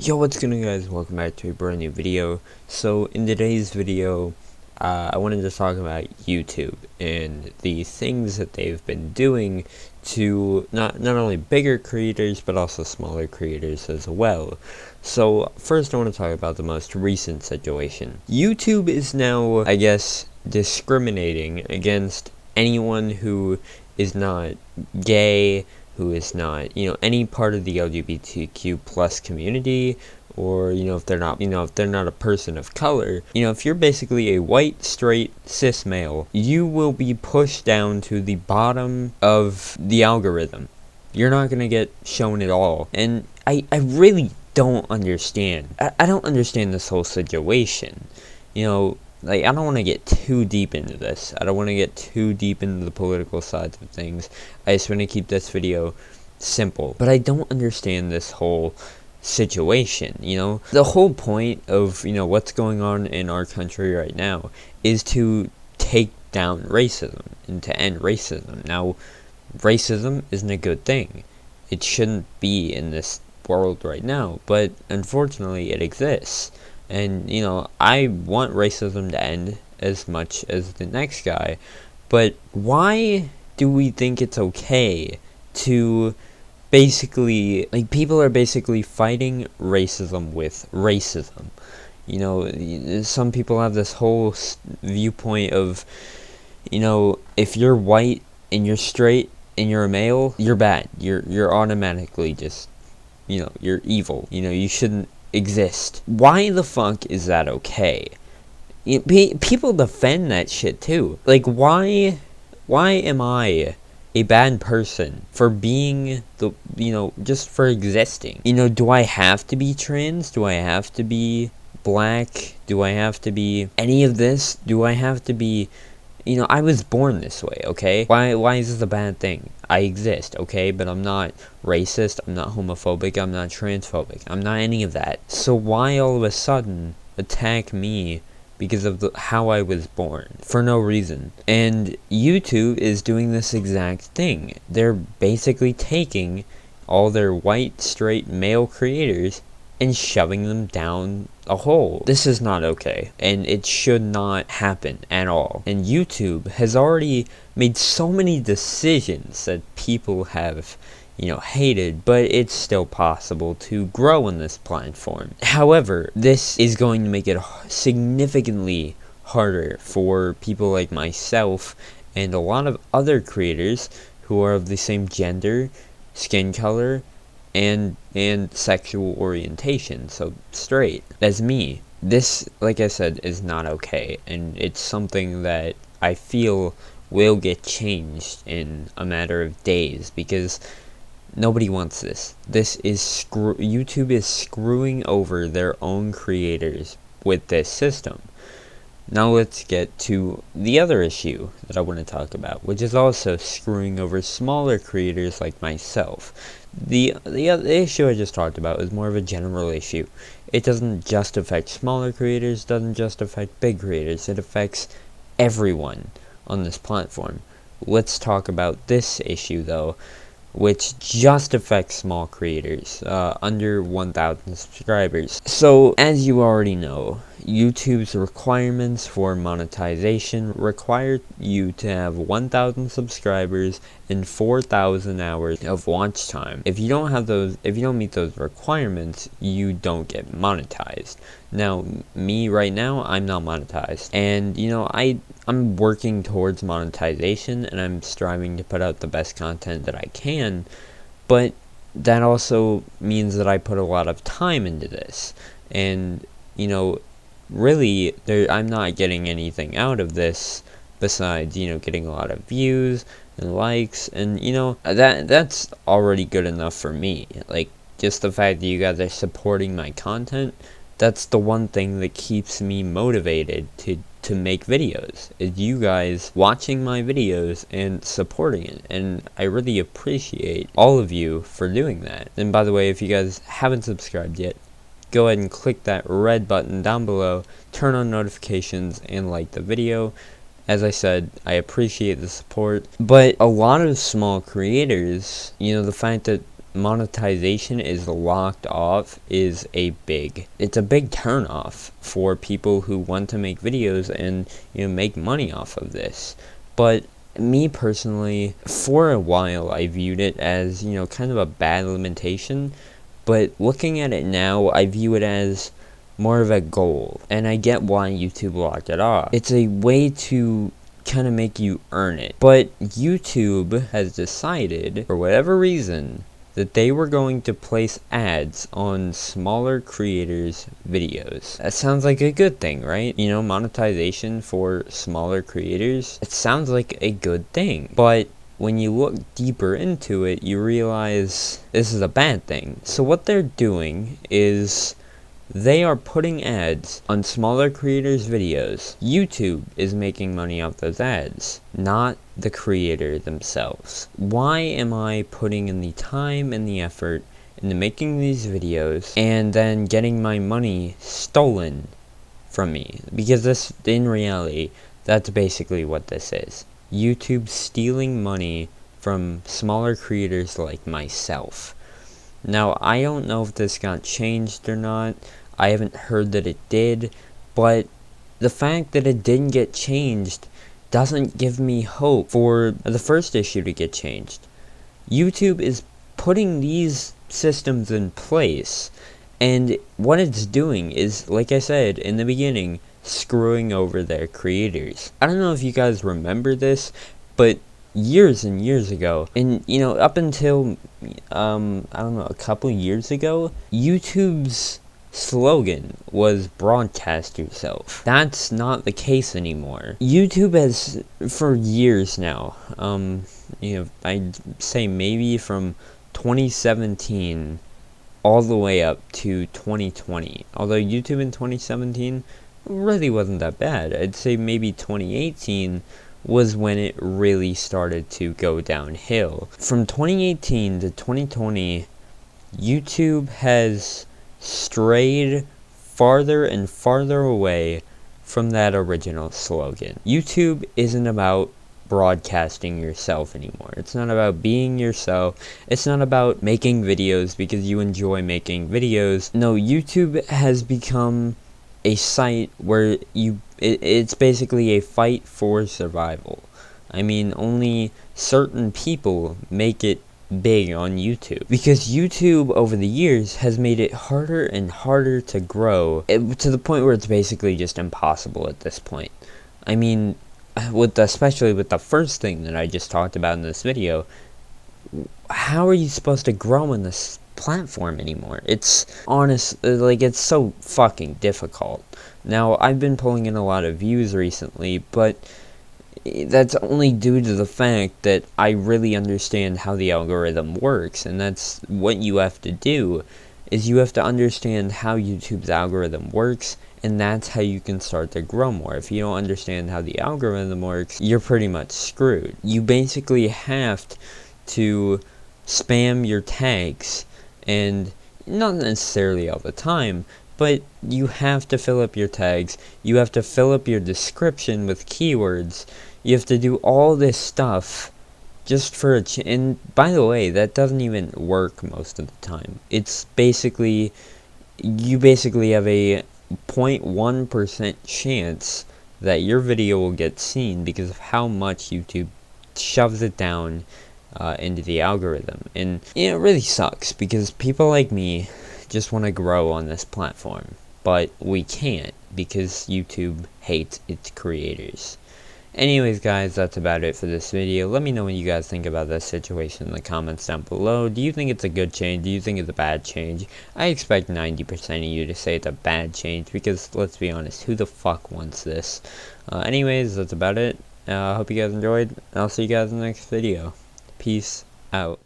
Yo, what's going on, guys? Welcome back to a brand new video. So in today's video, I wanted to talk about YouTube and the things that they've been doing to not only bigger creators but also smaller creators as well. So first I want to talk about the most recent situation. YouTube is now, I guess, discriminating against anyone who is not gay, who is not, any part of the LGBTQ plus community, or, if they're not, if they're not a person of color, if you're basically a white, straight, cis male, you will be pushed down to the bottom of the algorithm. You're not gonna get shown at all. And I really don't understand. I don't understand this whole situation. Like, I don't want to get too deep into this. I don't want to get too deep into the political sides of things. I just want to keep this video simple. But I don't understand this whole situation, The whole point of, what's going on in our country right now is to take down racism and to end racism. Now, racism isn't a good thing. It shouldn't be in this world right now, but unfortunately it exists. And, I want racism to end as much as the next guy, but why do we think it's okay to basically, like, people are basically fighting racism with racism? Some people have this whole viewpoint of, if you're white and you're straight and you're a male, you're bad. You're automatically just, you're evil. You shouldn't exist. Why the fuck is that okay? People defend that shit too. Like, why am I a bad person for being the, just for existing? Do I have to be trans? Do I have to be black? Do I have to be any of this? Do I have to be, I was born this way, okay? Why is this a bad thing? I exist, okay? But I'm not racist, I'm not homophobic, I'm not transphobic, I'm not any of that. So why all of a sudden attack me because of how I was born? For no reason. And YouTube is doing this exact thing. They're basically taking all their white, straight, male creators and shoving them down a hole. This is not okay, and it should not happen at all. And YouTube has already made so many decisions that people have, hated, but it's still possible to grow on this platform. However, this is going to make it significantly harder for people like myself and a lot of other creators who are of the same gender, skin color, and sexual orientation, so straight, as me. This, like I said, is not okay, and it's something that I feel will get changed in a matter of days, because nobody wants this. YouTube is screwing over their own creators with this system. Now let's get to the other issue that I want to talk about, which is also screwing over smaller creators like myself. The issue I just talked about is more of a general issue. It doesn't just affect smaller creators, doesn't just affect big creators, it affects everyone on this platform. Let's talk about this issue though, which just affects small creators, under 1,000 subscribers. So, as you already know, YouTube's requirements for monetization require you to have 1,000 subscribers and 4,000 hours of watch time. If you don't meet those requirements, you don't get monetized. Now, me right now, I'm not monetized, and I'm working towards monetization, and I'm striving to put out the best content that I can, but that also means that I put a lot of time into this, and really, I'm not getting anything out of this besides, getting a lot of views and likes, and, that's already good enough for me. Like, just the fact that you guys are supporting my content, that's the one thing that keeps me motivated to make videos, is you guys watching my videos and supporting it, and I really appreciate all of you for doing that. And by the way, if you guys haven't subscribed yet, go ahead and click that red button down below, turn on notifications, and like the video. As I said, I appreciate the support, but a lot of small creators, the fact that monetization is locked off is it's a big turnoff for people who want to make videos and, you know, make money off of this. But me personally, for a while I viewed it as, you know, kind of a bad limitation, but looking at it now, I view it as more of a goal, and I get why YouTube locked it off. It's a way to kind of make you earn it. But YouTube has decided, for whatever reason, that they were going to place ads on smaller creators' videos. That sounds like a good thing, right? You know, monetization for smaller creators. It sounds like a good thing. But when you look deeper into it, you realize this is a bad thing. So what they're doing is they are putting ads on smaller creators' videos. YouTube is making money off those ads, not the creator themselves. Why am I putting in the time and the effort into making these videos and then getting my money stolen from me? Because this, in reality, that's basically what this is. YouTube stealing money from smaller creators like myself. Now, I don't know if this got changed or not. I haven't heard that it did, but the fact that it didn't get changed doesn't give me hope for the first issue to get changed. YouTube is putting these systems in place, and what it's doing is, like I said in the beginning, screwing over their creators. I don't know if you guys remember this, but years and years ago, and you know, up until I don't know, a couple years ago, YouTube's slogan was broadcast yourself. That's not the case anymore. YouTube has, for years now, you know, I'd say maybe from 2017 all the way up to 2020. Although YouTube in 2017 really wasn't that bad. I'd say maybe 2018 was when it really started to go downhill. From 2018 to 2020, YouTube has strayed farther and farther away from that original slogan. YouTube isn't about broadcasting yourself anymore. It's not about being yourself. It's not about making videos because you enjoy making videos. No, YouTube has become a site where it's basically a fight for survival. I mean, only certain people make it big on YouTube, because YouTube over the years has made it harder and harder to grow, to the point where it's basically just impossible at this point. I mean, especially with the first thing that I just talked about in this video, how are you supposed to grow in this platform anymore? It's it's so fucking difficult. Now, I've been pulling in a lot of views recently, but that's only due to the fact that I really understand how the algorithm works, and that's what you have to do, is you have to understand how YouTube's algorithm works, and that's how you can start to grow more. If you don't understand how the algorithm works, you're pretty much screwed. You basically have to spam your tags, and not necessarily all the time, but you have to fill up your tags, you have to fill up your description with keywords, you have to do all this stuff just for and by the way, that doesn't even work most of the time. It's basically, you basically have a 0.1% chance that your video will get seen because of how much YouTube shoves it down into the algorithm. And it really sucks, because people like me just want to grow on this platform, but we can't because YouTube hates its creators. Anyways, guys, that's about it for this video. Let me know what you guys think about this situation in the comments down below. Do you think it's a good change? Do you think it's a bad change? I expect 90% of you to say it's a bad change, because let's be honest, who the fuck wants this? Anyways, that's about it. I hope you guys enjoyed. I'll see you guys in the next video. Peace out.